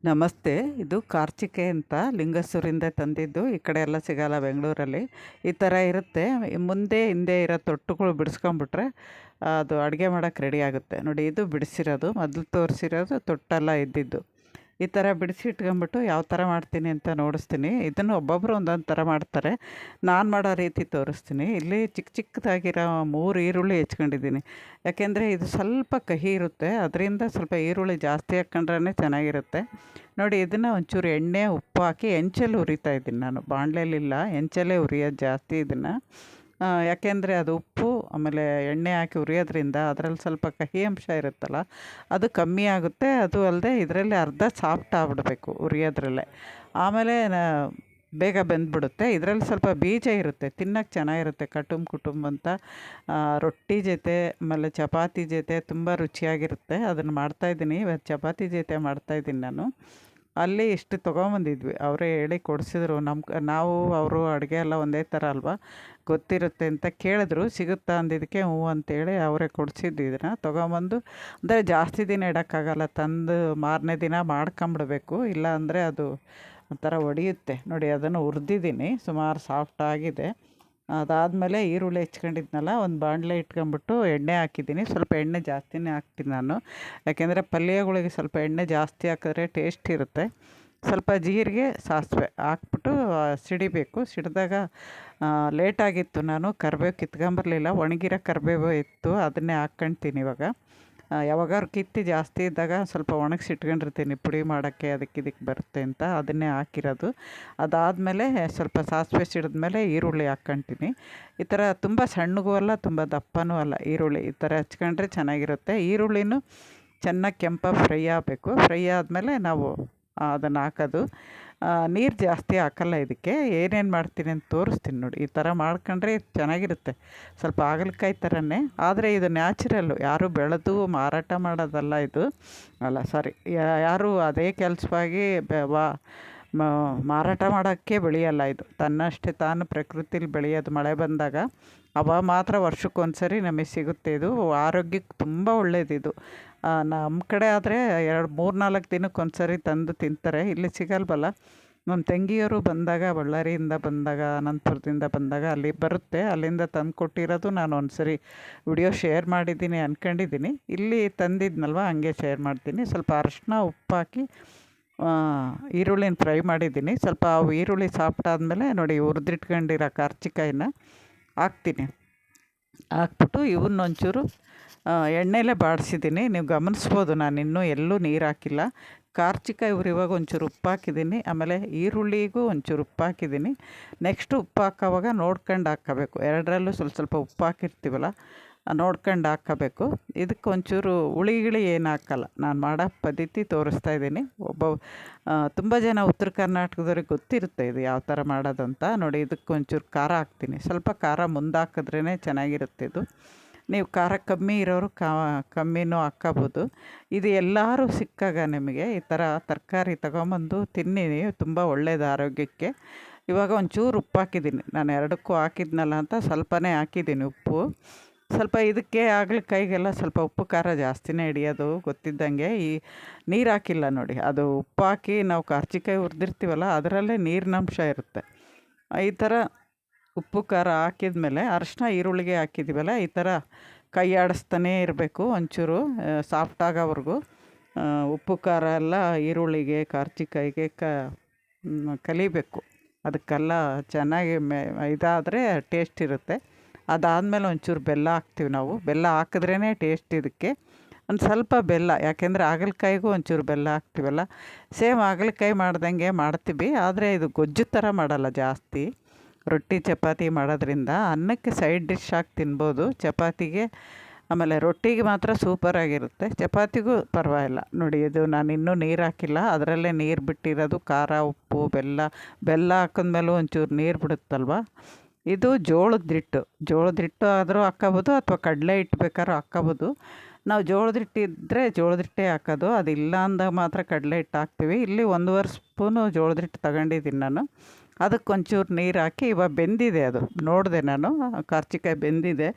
ನಮಸ್ತೆ. ಇದು ಕಾರ್ಚಿಕೆ ಅಂತ ಲಿಂಗಸೂರಿಂದ ತಂದಿದ್ದು. ಈ ಕಡೆ ಎಲ್ಲ ಸಿಗಲ್ಲ ಬೆಂಗಳೂರಲ್ಲಿ. ಈ ಥರ ಇರುತ್ತೆ. ಮುಂದೆ ಹಿಂದೆ ಇರೋ ತೊಟ್ಟುಗಳು ಬಿಡಿಸ್ಕೊಂಬಿಟ್ರೆ ಅದು ಅಡುಗೆ ಮಾಡೋಕ್ಕೆ ರೆಡಿ ಆಗುತ್ತೆ. ನೋಡಿ, ಇದು ಬಿಡಿಸಿರೋದು. ಮೊದಲು ತೋರಿಸಿರೋದು ತೊಟ್ಟೆಲ್ಲ ಇದ್ದಿದ್ದು. ಈ ಥರ ಬಿಡಿಸಿ ಇಟ್ಕೊಂಬಿಟ್ಟು ಯಾವ ಥರ ಮಾಡ್ತೀನಿ ಅಂತ ನೋಡಿಸ್ತೀನಿ. ಇದನ್ನು ಒಬ್ಬೊಬ್ಬರು ಒಂದೊಂದು ಥರ ಮಾಡ್ತಾರೆ. ನಾನು ಮಾಡೋ ರೀತಿ ತೋರಿಸ್ತೀನಿ. ಇಲ್ಲಿ ಚಿಕ್ಕ ಚಿಕ್ಕದಾಗಿರೋ 3 ಈರುಳ್ಳಿ ಹೆಚ್ಕೊಂಡಿದ್ದೀನಿ. ಯಾಕೆಂದರೆ ಇದು ಸ್ವಲ್ಪ ಕಹಿ ಇರುತ್ತೆ. ಅದರಿಂದ ಸ್ವಲ್ಪ ಈರುಳ್ಳಿ ಜಾಸ್ತಿ ಹಾಕ್ಕೊಂಡ್ರೆ ಚೆನ್ನಾಗಿರುತ್ತೆ. ನೋಡಿ, ಇದನ್ನು ಒಂಚೂರು ಎಣ್ಣೆ ಉಪ್ಪು ಹಾಕಿ ಹೆಂಚಲ್ಲಿ ಹುರಿತಾ ಇದ್ದೀನಿ ನಾನು. ಬಾಣಲೆಯಲ್ಲಿಲ್ಲ, ಹೆಂಚಲ್ಲೇ ಹುರಿಯೋದು ಜಾಸ್ತಿ ಇದನ್ನು. ಯಾಕೆಂದರೆ ಅದು ಉಪ್ಪು ಆಮೇಲೆ ಎಣ್ಣೆ ಹಾಕಿ ಹುರಿಯೋದ್ರಿಂದ ಅದರಲ್ಲಿ ಸ್ವಲ್ಪ ಕಹಿ ಅಂಶ ಇರುತ್ತಲ್ಲ, ಅದು ಕಮ್ಮಿ ಆಗುತ್ತೆ. ಅದು ಅಲ್ಲದೆ ಇದರಲ್ಲಿ ಅರ್ಧ ಸಾಫ್ಟ್ ಆಗಿಬಿಡ್ಬೇಕು ಹುರಿಯೋದ್ರಲ್ಲೇ. ಆಮೇಲೆ ಬೇಗ ಬೆಂದ್ಬಿಡುತ್ತೆ. ಇದರಲ್ಲಿ ಸ್ವಲ್ಪ ಬೀಜ ಇರುತ್ತೆ, ತಿನ್ನೋಕ್ಕೆ ಚೆನ್ನಾಗಿರುತ್ತೆ. ಕುಟುಂಬ ಅಂತ ರೊಟ್ಟಿ ಜೊತೆ ಆಮೇಲೆ ಚಪಾತಿ ಜೊತೆ ತುಂಬ ರುಚಿಯಾಗಿರುತ್ತೆ. ಅದನ್ನು ಮಾಡ್ತಾಯಿದ್ದೀನಿ. ಇವತ್ತು ಚಪಾತಿ ಜೊತೆ ಮಾಡ್ತಾಯಿದ್ದೀನಿ ನಾನು. ಅಲ್ಲಿ ಇಷ್ಟು ತೊಗೊಂಬಂದಿದ್ವಿ. ಅವರೇ ಹೇಳಿ ಕೊಡಿಸಿದ್ರು. ನಾವು ಅವರು ಅಡುಗೆ ಎಲ್ಲ ಒಂದೇ ಥರ ಅಲ್ವಾ, ಗೊತ್ತಿರುತ್ತೆ ಅಂತ ಕೇಳಿದ್ರು. ಸಿಗುತ್ತಾ ಅಂದಿದ್ದಕ್ಕೆ ಹ್ಞೂ ಅಂತೇಳಿ ಅವರೇ ಕೊಡಿಸಿದ್ದು. ಇದನ್ನು ತೊಗೊಂಬಂದು ಅಂದರೆ ಜಾಸ್ತಿ ದಿನ ಇಡೋಕ್ಕಾಗಲ್ಲ. ತಂದು ಮಾರನೇ ದಿನ ಮಾಡ್ಕೊಂಬಿಡ್ಬೇಕು, ಇಲ್ಲ ಅಂದರೆ ಅದು ಒಂಥರ ಒಡೆಯುತ್ತೆ. ನೋಡಿ, ಅದನ್ನು ಹುರಿದಿದ್ದೀನಿ, ಸುಮಾರು ಸಾಫ್ಟ್ ಆಗಿದೆ. ಅದಾದಮೇಲೆ ಈರುಳ್ಳಿ ಹೆಚ್ಕೊಂಡಿದ್ನಲ್ಲ, ಒಂದು ಬಾಣಲೆ ಇಟ್ಕೊಂಬಿಟ್ಟು ಎಣ್ಣೆ ಹಾಕಿದ್ದೀನಿ. ಸ್ವಲ್ಪ ಎಣ್ಣೆ ಜಾಸ್ತಿನೇ ಹಾಕ್ತೀನಿ ನಾನು, ಯಾಕೆಂದರೆ ಪಲ್ಯಗಳಿಗೆ ಸ್ವಲ್ಪ ಎಣ್ಣೆ ಜಾಸ್ತಿ ಹಾಕಿದ್ರೆ ಟೇಸ್ಟ್ ಇರುತ್ತೆ. ಸ್ವಲ್ಪ ಜೀರಿಗೆ ಸಾಸಿವೆ ಹಾಕ್ಬಿಟ್ಟು ಸಿಡಿಬೇಕು. ಸಿಡಿದಾಗ ಲೇಟಾಗಿತ್ತು, ನಾನು ಕರಿಬೇವು ಕಿತ್ಕೊಂಬರಲಿಲ್ಲ. ಒಣಗಿರೋ ಕರಿಬೇವು ಇತ್ತು, ಅದನ್ನೇ ಹಾಕ್ಕೊಳ್ತೀನಿ ಇವಾಗ. ಯಾವಾಗಾದ್ರು ಕಿತ್ತು ಜಾಸ್ತಿ ಇದ್ದಾಗ ಸ್ವಲ್ಪ ಒಣಗಿಸಿಟ್ಕೊಂಡಿರ್ತೀನಿ ಪುಡಿ ಮಾಡೋಕ್ಕೆ, ಇದಕ್ಕೆ ಬರುತ್ತೆ ಅಂತ. ಅದನ್ನೇ ಹಾಕಿರೋದು. ಅದಾದಮೇಲೆ ಸ್ವಲ್ಪ ಸಾಸಿವೆ ಸಿಡಿದ್ಮೇಲೆ ಈರುಳ್ಳಿ ಹಾಕ್ಕೊಳ್ತೀನಿ. ಈ ಥರ ತುಂಬ ಸಣ್ಣಗೂ ಅಲ್ಲ, ತುಂಬ ದಪ್ಪನೂ ಅಲ್ಲ ಈರುಳ್ಳಿ. ಈ ಥರ ಹಚ್ಕೊಂಡ್ರೆ ಚೆನ್ನಾಗಿರುತ್ತೆ. ಈರುಳ್ಳಿನೂ ಚೆನ್ನಾಗಿ ಕೆಂಪಾಗಿ ಫ್ರೈ ಆಗಬೇಕು. ಫ್ರೈ ಆದಮೇಲೆ ನಾವು ಅದನ್ನು ಹಾಕೋದು. ನೀರು ಜಾಸ್ತಿ ಹಾಕಲ್ಲ ಇದಕ್ಕೆ. ಏನೇನು ಮಾಡ್ತೀನಿ ಅಂತ ತೋರಿಸ್ತೀನಿ ನೋಡಿ. ಈ ಥರ ಮಾಡ್ಕೊಂಡ್ರೆ ಚೆನ್ನಾಗಿರುತ್ತೆ. ಸ್ವಲ್ಪ ಹಾಗಲಕಾಯಿ ಥರನೇ, ಆದರೆ ಇದು ನ್ಯಾಚುರಲ್ಲು. ಯಾರೂ ಬೆಳೆದು ಮಾರಾಟ ಮಾಡೋದಲ್ಲ ಇದು. ಅಲ್ಲ, ಸಾರಿ, ಯಾರೂ ಅದೇ ಕೆಲಸವಾಗಿ ಮಾರಾಟ ಮಾಡೋಕ್ಕೆ ಬೆಳೆಯಲ್ಲ ಇದು. ತನ್ನಷ್ಟೇ ತಾನು ಪ್ರಕೃತಿಲಿ ಬೆಳೆಯೋದು. ಮಳೆ ಬಂದಾಗ ಅವ ಮಾತ್ರ ವರ್ಷಕ್ಕೊಂದು ಸರಿ ನಮಗೆ ಸಿಗುತ್ತೆ. ಇದು ಆರೋಗ್ಯಕ್ಕೆ ತುಂಬ ಒಳ್ಳೆಯದಿದು. ನಮ್ಮ ಕಡೆ ಆದರೆ 3-4 ದಿನಕ್ಕೊಂದು ಸರಿ ತಂದು ತಿಂತಾರೆ. ಇಲ್ಲಿ ಸಿಗಲ್ವಲ್ಲ. ನಮ್ಮ ತಂಗಿಯವರು ಬಂದಾಗ, ಬಳ್ಳಾರಿಯಿಂದ ಬಂದಾಗ, ಅನಂತಪುರದಿಂದ ಬಂದಾಗ ಅಲ್ಲಿ ಬರುತ್ತೆ. ಅಲ್ಲಿಂದ ತಂದು ಕೊಟ್ಟಿರೋದು ನಾನು ಒಂದು ಸರಿ ವಿಡಿಯೋ ಶೇರ್ ಮಾಡಿದ್ದೀನಿ ಅಂದ್ಕೊಂಡಿದ್ದೀನಿ. ಇಲ್ಲಿ ತಂದಿದ್ನಲ್ವ, ಹಂಗೆ ಶೇರ್ ಮಾಡ್ತೀನಿ. ಸ್ವಲ್ಪ ಅರಶಿನ ಉಪ್ಪು ಹಾಕಿ ಈರುಳ್ಳಿನ ಫ್ರೈ ಮಾಡಿದ್ದೀನಿ. ಸ್ವಲ್ಪ ಅವು ಈರುಳ್ಳಿ ಸಾಫ್ಟ್ ಆದಮೇಲೆ ನೋಡಿ, ಹುರಿದಿಟ್ಕೊಂಡಿರೋ ಕರ್ಚಿಕಾಯಿನ ಹಾಕ್ತೀನಿ. ಹಾಕ್ಬಿಟ್ಟು ಇವನ್ನೊಂಚೂರು ಎಣ್ಣೆಲೇ ಬಾಡಿಸಿದ್ದೀನಿ. ನೀವು ಗಮನಿಸ್ಬೋದು, ನಾನು ಇನ್ನೂ ಎಲ್ಲೂ ನೀರು ಹಾಕಿಲ್ಲ. ಕಾರ್ಚಿಕಾಯಿ ಹುರಿಯುವಾಗ ಒಂಚೂರು ಉಪ್ಪು ಹಾಕಿದ್ದೀನಿ. ಆಮೇಲೆ ಈರುಳ್ಳಿಗೂ ಒಂಚೂರು ಉಪ್ಪು ಹಾಕಿದ್ದೀನಿ. ನೆಕ್ಸ್ಟು ಉಪ್ಪು ಹಾಕೋವಾಗ ನೋಡ್ಕೊಂಡು ಹಾಕ್ಕೋಬೇಕು. ಎರಡರಲ್ಲೂ ಸ್ವಲ್ಪ ಸ್ವಲ್ಪ ಉಪ್ಪು ಹಾಕಿರ್ತೀವಲ್ಲ, ನೋಡ್ಕೊಂಡು ಹಾಕ್ಕೋಬೇಕು. ಇದಕ್ಕೆ ಒಂಚೂರು ಹುಳಿ ಏನು ಹಾಕಲ್ಲ. ನಾನು ಮಾಡೋ ಪದ್ಧತಿ ತೋರಿಸ್ತಾ ಇದ್ದೀನಿ. ತುಂಬ ಜನ ಉತ್ತರ ಕರ್ನಾಟಕದವ್ರಿಗೆ ಗೊತ್ತಿರುತ್ತೆ ಇದು ಯಾವ ಥರ ಮಾಡೋದಂತ. ನೋಡಿ, ಇದಕ್ಕೆ ಒಂಚೂರು ಖಾರ ಹಾಕ್ತೀನಿ. ಸ್ವಲ್ಪ ಖಾರ ಮುಂದೆ ಹಾಕಿದ್ರೇ ಚೆನ್ನಾಗಿರುತ್ತೆ ಇದು. ನೀವು ಖಾರ ಕಮ್ಮಿ ಇರೋರು ಕಮ್ಮಿನೂ ಹಾಕ್ಕೋಬೋದು. ಇದು ಎಲ್ಲರೂ ಸಿಕ್ಕಾಗ ನಿಮಗೆ ಈ ಥರ ತರಕಾರಿ ತೊಗೊಂಬಂದು ತಿನ್ನಿ, ತುಂಬ ಒಳ್ಳೆಯದು ಆರೋಗ್ಯಕ್ಕೆ. ಇವಾಗ ಒಂಚೂರು ಉಪ್ಪು ಹಾಕಿದ್ದೀನಿ. ನಾನು ಎರಡಕ್ಕೂ ಹಾಕಿದ್ನಲ್ಲ ಅಂತ ಸ್ವಲ್ಪನೇ ಹಾಕಿದ್ದೀನಿ ಉಪ್ಪು. ಸ್ವಲ್ಪ ಇದಕ್ಕೆ ಹಾಗಲಕಾಯಿಗೆಲ್ಲ ಸ್ವಲ್ಪ ಉಪ್ಪು ಖಾರ ಜಾಸ್ತಿನೇ ಹಿಡಿಯೋದು ಗೊತ್ತಿದ್ದಂಗೆ. ಈ ನೀರು ಹಾಕಿಲ್ಲ ನೋಡಿ, ಅದು ಉಪ್ಪು ಹಾಕಿ ನಾವು ಕರ್ಚಿಕಾಯಿ ಹುರಿದಿರ್ತೀವಲ್ಲ, ಅದರಲ್ಲೇ ನೀರಿನಂಶ ಇರುತ್ತೆ. ಈ ಥರ ಉಪ್ಪು ಖಾರ ಹಾಕಿದ್ಮೇಲೆ ಅರಶಿನ ಈರುಳ್ಳಿಗೆ ಹಾಕಿದ್ದೀವಲ್ಲ, ಈ ಥರ ಕೈ ಆಡಿಸ್ತಾನೇ ಇರಬೇಕು ಒಂಚೂರು ಸಾಫ್ಟ್ ಆಗೋವರೆಗೂ. ಉಪ್ಪು ಖಾರ ಎಲ್ಲ ಈರುಳ್ಳಿಗೆ ಕರ್ಚಿಕಾಯಿಗೆ ಕಲಿಬೇಕು. ಅದಕ್ಕೆಲ್ಲ ಚೆನ್ನಾಗಿ ಇದಾದರೆ ಟೇಸ್ಟ್ ಇರುತ್ತೆ. ಅದಾದಮೇಲೆ ಒಂಚೂರು ಬೆಲ್ಲ ಹಾಕ್ತೀವಿ ನಾವು. ಬೆಲ್ಲ ಹಾಕಿದ್ರೇ ಟೇಸ್ಟ್ ಇದಕ್ಕೆ. ಒಂದು ಸ್ವಲ್ಪ ಬೆಲ್ಲ, ಯಾಕೆಂದರೆ ಹಾಗಲಕಾಯಿಗೂ ಒಂಚೂರು ಬೆಲ್ಲ ಹಾಕ್ತೀವಲ್ಲ. ಸೇಮ್ ಹಾಗಲಕಾಯಿ ಮಾಡ್ದಂಗೆ ಮಾಡ್ತೀವಿ, ಆದರೆ ಇದು ಗೊಜ್ಜು ಥರ ಮಾಡಲ್ಲ ಜಾಸ್ತಿ. ರೊಟ್ಟಿ ಚಪಾತಿ ಮಾಡೋದ್ರಿಂದ ಅನ್ನಕ್ಕೆ ಸೈಡ್ ಡಿಶ್ ಆಗಿ ತಿನ್ಬೋದು. ಚಪಾತಿಗೆ ಆಮೇಲೆ ರೊಟ್ಟಿಗೆ ಮಾತ್ರ ಸೂಪರಾಗಿರುತ್ತೆ. ಚಪಾತಿಗೂ ಪರವಾಗಿಲ್ಲ. ನೋಡಿ, ಇದು ನಾನು ಇನ್ನೂ ನೀರು ಹಾಕಿಲ್ಲ, ಅದರಲ್ಲೇ ನೀರು ಬಿಟ್ಟಿರೋದು. ಖಾರ, ಉಪ್ಪು, ಬೆಲ್ಲ ಹಾಕಿದ್ಮೇಲೂ ಒಂಚೂರು ನೀರು ಬಿಡುತ್ತಲ್ವ. ಇದು ಜೋಳದ ಹಿಟ್ಟು ಆದರೂ ಹಾಕ್ಕೋಬೋದು, ಅಥವಾ ಕಡಲೆ ಹಿಟ್ಟು ಬೇಕಾದ್ರೂ ಹಾಕ್ಕೋಬೋದು. ನಾವು ಜೋಳದ ಹಿಟ್ಟಿದ್ದರೆ ಜೋಳದ ಹಿಟ್ಟೇ ಹಾಕೋದು. ಅದಿಲ್ಲ ಅಂದಾಗ ಮಾತ್ರ ಕಡಲೆ ಹಿಟ್ಟು ಹಾಕ್ತೀವಿ. ಇಲ್ಲಿ 1.5 ಸ್ಪೂನು ಜೋಳದ ಹಿಟ್ಟು ತಗೊಂಡಿದ್ದೀನಿ ನಾನು. ಅದಕ್ಕೆ ಒಂಚೂರು ನೀರು ಹಾಕಿ, ಇವಾಗ ಬೆಂದಿದೆ ಅದು, ನೋಡಿದೆ ನಾನು, ಕರ್ಚಿಕಾಯಿ ಬೆಂದಿದೆ.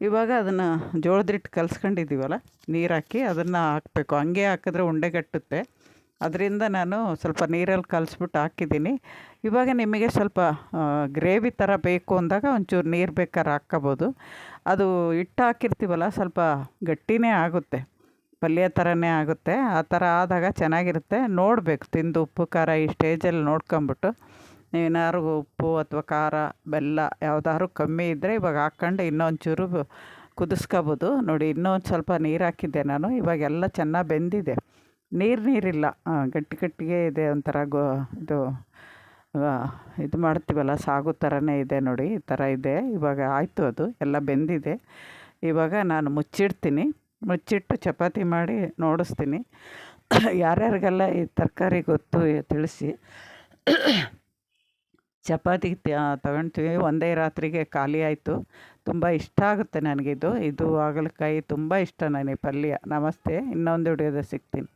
ಇವಾಗ ಅದನ್ನು ಜೋಳದ ಹಿಟ್ಟು ಕಲಿಸ್ಕೊಂಡಿದ್ದೀವಲ್ಲ, ನೀರು ಹಾಕಿ ಅದನ್ನು ಹಾಕಬೇಕು. ಹಂಗೆ ಹಾಕಿದ್ರೆ ಉಂಡೆಗಟ್ಟುತ್ತೆ. ಅದರಿಂದ ನಾನು ಸ್ವಲ್ಪ ನೀರಲ್ಲಿ ಕಲಿಸ್ಬಿಟ್ಟು ಹಾಕಿದ್ದೀನಿ. ಇವಾಗ ನಿಮಗೆ ಸ್ವಲ್ಪ ಗ್ರೇವಿ ಥರ ಬೇಕು ಅಂದಾಗ ಒಂಚೂರು ನೀರು ಬೇಕಾದ್ರೆ ಹಾಕ್ಕೋಬೋದು. ಅದು ಹಿಟ್ಟು ಹಾಕಿರ್ತೀವಲ್ಲ ಸ್ವಲ್ಪ ಗಟ್ಟಿನೇ ಆಗುತ್ತೆ, ಪಲ್ಯ ಥರನೇ ಆಗುತ್ತೆ. ಆ ಥರ ಆದಾಗ ಚೆನ್ನಾಗಿರುತ್ತೆ. ನೋಡಬೇಕು ತಿಂದು ಉಪ್ಪು ಖಾರ ಈ ಸ್ಟೇಜಲ್ಲಿ ನೋಡ್ಕೊಂಬಿಟ್ಟು ನೀವೇನಾದ್ರು ಉಪ್ಪು ಅಥವಾ ಖಾರ ಬೆಲ್ಲ ಯಾವ್ದಾದ್ರು ಕಮ್ಮಿ ಇದ್ದರೆ ಇವಾಗ ಹಾಕ್ಕೊಂಡು ಇನ್ನೊಂಚೂರು ಕುದಿಸ್ಕೋಬೋದು. ನೋಡಿ ಇನ್ನೊಂದು ಸ್ವಲ್ಪ ನೀರು ಹಾಕಿದ್ದೆ ನಾನು. ಇವಾಗೆಲ್ಲ ಚೆನ್ನಾಗಿ ಬೆಂದಿದೆ, ನೀರಿಲ್ಲ, ಗಟ್ಟಿ ಗಟ್ಟಿಗೆ ಇದೆ, ಒಂಥರ ಇದು ಮಾಡ್ತೀವಲ್ಲ ಸಾಗು ಥರನೇ ಇದೆ ನೋಡಿ, ಈ ಥರ ಇದೆ. ಇವಾಗ ಆಯಿತು, ಅದು ಎಲ್ಲ ಬೆಂದಿದೆ. ಇವಾಗ ನಾನು ಮುಚ್ಚಿಟ್ಟು ಚಪಾತಿ ಮಾಡಿ ನೋಡಿಸ್ತೀನಿ. ಯಾರ್ಯಾರಿಗೆಲ್ಲ ಈ ತರಕಾರಿ ಗೊತ್ತು ತಿಳಿಸಿ. ಚಪಾತಿ ತಗೊಳ್ತೀವಿ, ಒಂದೇ ರಾತ್ರಿಗೆ ಖಾಲಿ ಆಯಿತು. ತುಂಬ ಇಷ್ಟ ಆಗುತ್ತೆ ನನಗಿದು ಹಾಗಲಕಾಯಿ ತುಂಬ ಇಷ್ಟ ನನಗೆ ಪಲ್ಯ. ನಮಸ್ತೆ, ಇನ್ನೊಂದು ವಿಡಿಯೋದಲ್ಲಿ ಸಿಗ್ತೀನಿ.